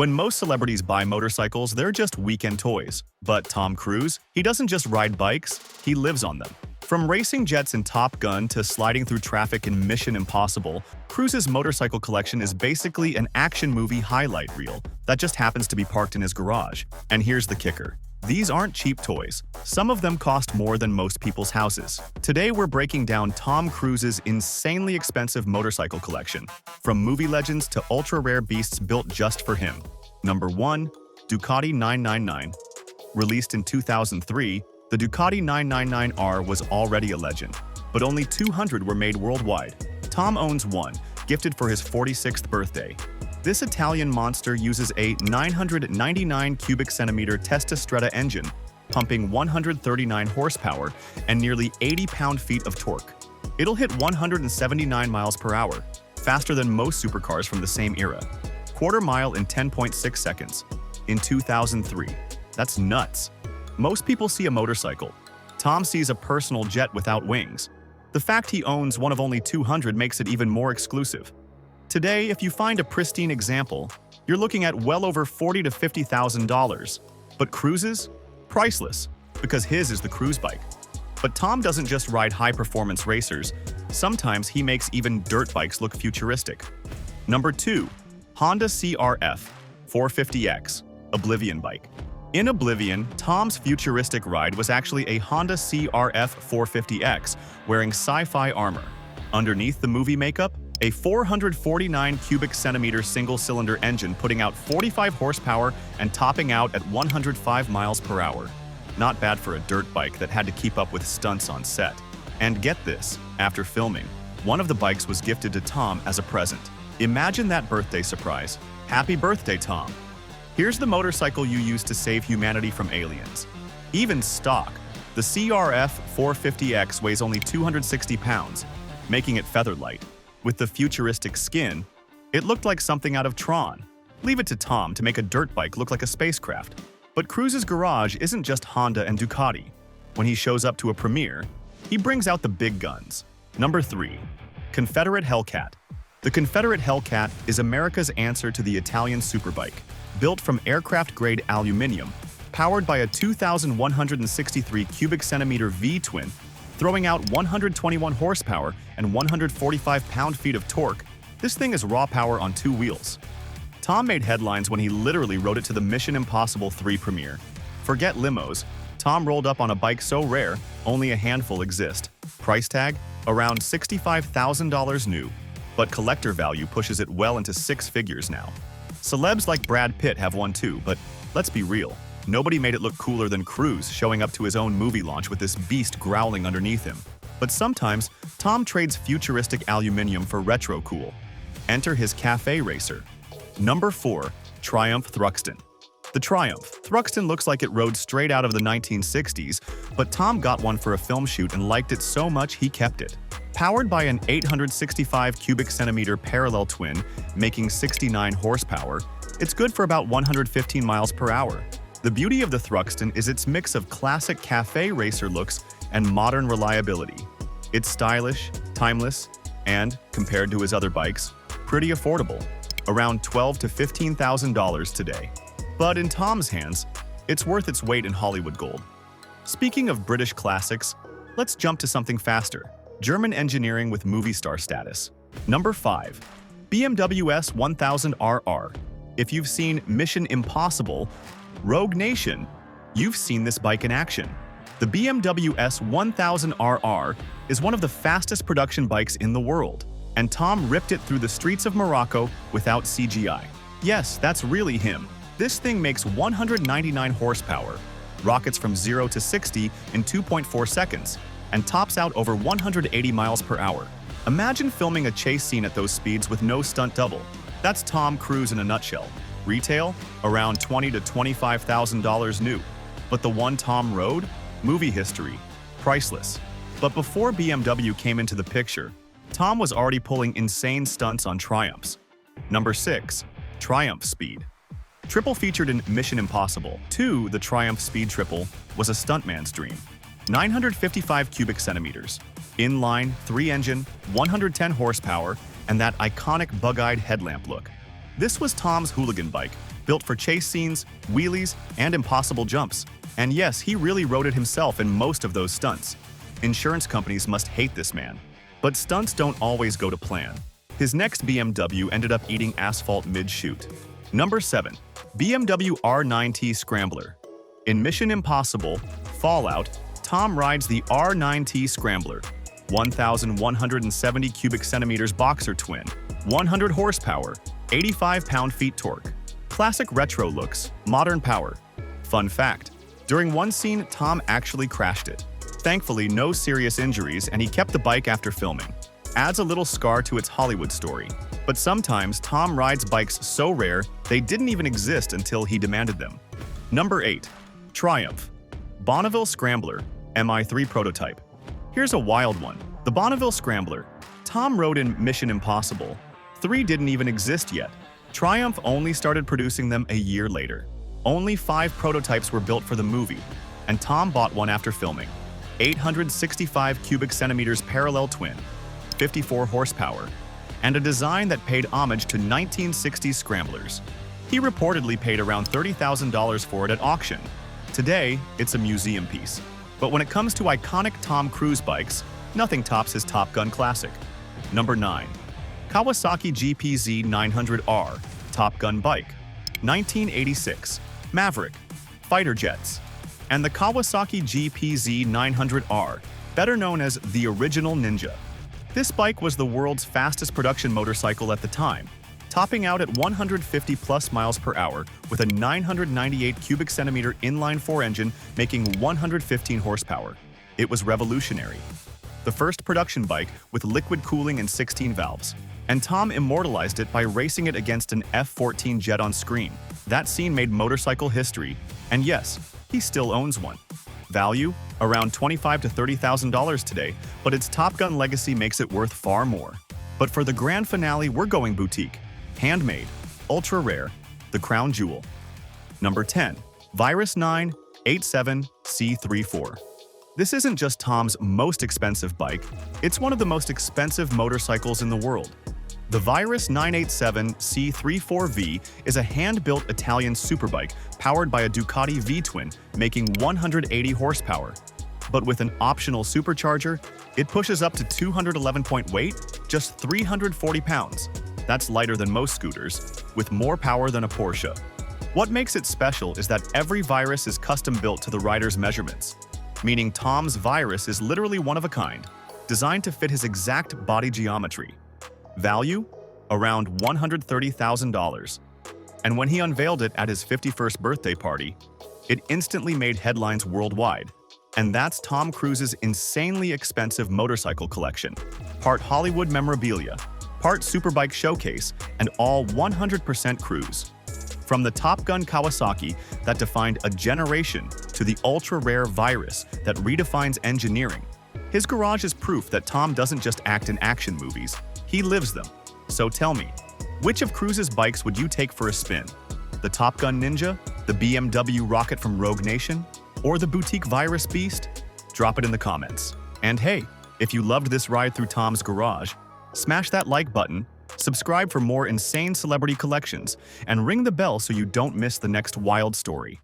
When most celebrities buy motorcycles, they're just weekend toys. But Tom Cruise, he doesn't just ride bikes, he lives on them. From racing jets in Top Gun to sliding through traffic in Mission Impossible, Cruise's motorcycle collection is basically an action movie highlight reel that just happens to be parked in his garage. And here's the kicker. These aren't cheap toys. Some of them cost more than most people's houses. Today we're breaking down Tom Cruise's insanely expensive motorcycle collection, from movie legends to ultra-rare beasts built just for him. Number 1. Ducati 999. Released in 2003, the Ducati 999R was already a legend, but only 200 were made worldwide. Tom owns one, gifted for his 46th birthday. This Italian monster uses a 999 cubic centimeter Testastretta engine, pumping 139 horsepower and nearly 80 pound-feet of torque. It'll hit 179 miles per hour, faster than most supercars from the same era. Quarter mile in 10.6 seconds. In 2003. That's nuts. Most people see a motorcycle. Tom sees a personal jet without wings. The fact he owns one of only 200 makes it even more exclusive. Today, if you find a pristine example, you're looking at well over $40,000 to $50,000. But Cruise's? Priceless, because his is the cruise bike. But Tom doesn't just ride high-performance racers. Sometimes he makes even dirt bikes look futuristic. Number 2. Honda CRF 450X Oblivion bike. In Oblivion, Tom's futuristic ride was actually a Honda CRF 450X wearing sci-fi armor. Underneath the movie makeup, a 449 cubic centimeter single-cylinder engine putting out 45 horsepower and topping out at 105 miles per hour. Not bad for a dirt bike that had to keep up with stunts on set. And get this, after filming, one of the bikes was gifted to Tom as a present. Imagine that birthday surprise. Happy birthday, Tom! Here's the motorcycle you used to save humanity from aliens. Even stock, the CRF 450X weighs only 260 pounds, making it feather light. With the futuristic skin, it looked like something out of Tron. Leave it to Tom to make a dirt bike look like a spacecraft. But Cruise's garage isn't just Honda and Ducati. When he shows up to a premiere, he brings out the big guns. Number 3. Confederate Hellcat. The Confederate Hellcat is America's answer to the Italian superbike. Built from aircraft-grade aluminum, powered by a 2,163 cubic centimeter V-twin, throwing out 121 horsepower and 145 pound-feet of torque, this thing is raw power on 2 wheels. Tom made headlines when he literally rode it to the Mission Impossible 3 premiere. Forget limos, Tom rolled up on a bike so rare, only a handful exist. Price tag? Around $65,000 new, but collector value pushes it well into 6 figures now. Celebs like Brad Pitt have one too, but let's be real. Nobody made it look cooler than Cruise showing up to his own movie launch with this beast growling underneath him. But sometimes, Tom trades futuristic aluminum for retro cool. Enter his cafe racer. Number 4. Triumph Thruxton. The Triumph. Thruxton looks like it rode straight out of the 1960s, but Tom got one for a film shoot and liked it so much he kept it. Powered by an 865 cubic centimeter parallel twin, making 69 horsepower, it's good for about 115 miles per hour. The beauty of the Thruxton is its mix of classic cafe racer looks and modern reliability. It's stylish, timeless, and, compared to his other bikes, pretty affordable, around $12,000 to $15,000 today. But in Tom's hands, it's worth its weight in Hollywood gold. Speaking of British classics, let's jump to something faster. German engineering with movie star status. Number 5. BMW S1000RR. If you've seen Mission Impossible, Rogue Nation, you've seen this bike in action. The BMW S1000RR is one of the fastest production bikes in the world, and Tom ripped it through the streets of Morocco without CGI. Yes, that's really him. This thing makes 199 horsepower, rockets from 0 to 60 in 2.4 seconds, and tops out over 180 miles per hour. Imagine filming a chase scene at those speeds with no stunt double. That's Tom Cruise in a nutshell. Retail? Around $20,000 to $25,000 new. But the one Tom rode? Movie history. Priceless. But before BMW came into the picture, Tom was already pulling insane stunts on Triumphs. Number 6. Triumph Speed. Triple featured in Mission Impossible 2, the Triumph Speed Triple was a stuntman's dream. 955 cubic centimeters, inline, 3-engine, 110 horsepower, and that iconic bug-eyed headlamp look. This was Tom's hooligan bike, built for chase scenes, wheelies, and impossible jumps. And yes, he really rode it himself in most of those stunts. Insurance companies must hate this man. But stunts don't always go to plan. His next BMW ended up eating asphalt mid-shoot. Number 7. BMW R9T Scrambler. In Mission Impossible Fallout, Tom rides the R9T Scrambler, 1,170 cubic centimeters boxer twin, 100 horsepower, 85 pound-feet torque. Classic retro looks, modern power. Fun fact, during one scene, Tom actually crashed it. Thankfully, no serious injuries, and he kept the bike after filming. Adds a little scar to its Hollywood story. But sometimes, Tom rides bikes so rare, they didn't even exist until he demanded them. Number 8. Triumph. Bonneville Scrambler, Mi3 prototype. Here's a wild one. The Bonneville Scrambler. Tom rode in Mission Impossible. 3 didn't even exist yet. Triumph only started producing them a year later. Only 5 prototypes were built for the movie, and Tom bought one after filming. 865 cubic centimeters parallel twin, 54 horsepower, and a design that paid homage to 1960s scramblers. He reportedly paid around $30,000 for it at auction. Today, it's a museum piece. But when it comes to iconic Tom Cruise bikes, nothing tops his Top Gun classic. Number 9. Kawasaki GPZ900R, Top Gun bike. 1986, Maverick, fighter jets. And the Kawasaki GPZ900R, better known as the original Ninja. This bike was the world's fastest production motorcycle at the time, topping out at 150 plus miles per hour with a 998 cubic centimeter inline-4 engine making 115 horsepower. It was revolutionary. The first production bike with liquid cooling and 16 valves. And Tom immortalized it by racing it against an F-14 jet on screen. That scene made motorcycle history, and yes, he still owns one. Value? Around $25,000 to $30,000 today, but its Top Gun legacy makes it worth far more. But for the grand finale, we're going boutique. Handmade, ultra rare, the crown jewel. Number 10. Vyrus 987C34. This isn't just Tom's most expensive bike, it's one of the most expensive motorcycles in the world. The Vyrus 987C34V is a hand-built Italian superbike powered by a Ducati V-twin, making 180 horsepower. But with an optional supercharger, it pushes up to 211-point weight, just 340 pounds. That's lighter than most scooters, with more power than a Porsche. What makes it special is that every Vyrus is custom-built to the rider's measurements, meaning Tom's Vyrus is literally one of a kind, designed to fit his exact body geometry. Value? Around $130,000. And when he unveiled it at his 51st birthday party, it instantly made headlines worldwide. And that's Tom Cruise's insanely expensive motorcycle collection. Part Hollywood memorabilia, part superbike showcase, and all 100% Cruise. From the Top Gun Kawasaki that defined a generation to the ultra-rare Vyrus that redefines engineering, his garage is proof that Tom doesn't just act in action movies, he lives them. So tell me, which of Cruise's bikes would you take for a spin? The Top Gun Ninja, the BMW Rocket from Rogue Nation, or the boutique Vyrus Beast? Drop it in the comments. And hey, if you loved this ride through Tom's garage, smash that like button, subscribe for more insane celebrity collections, and ring the bell so you don't miss the next wild story.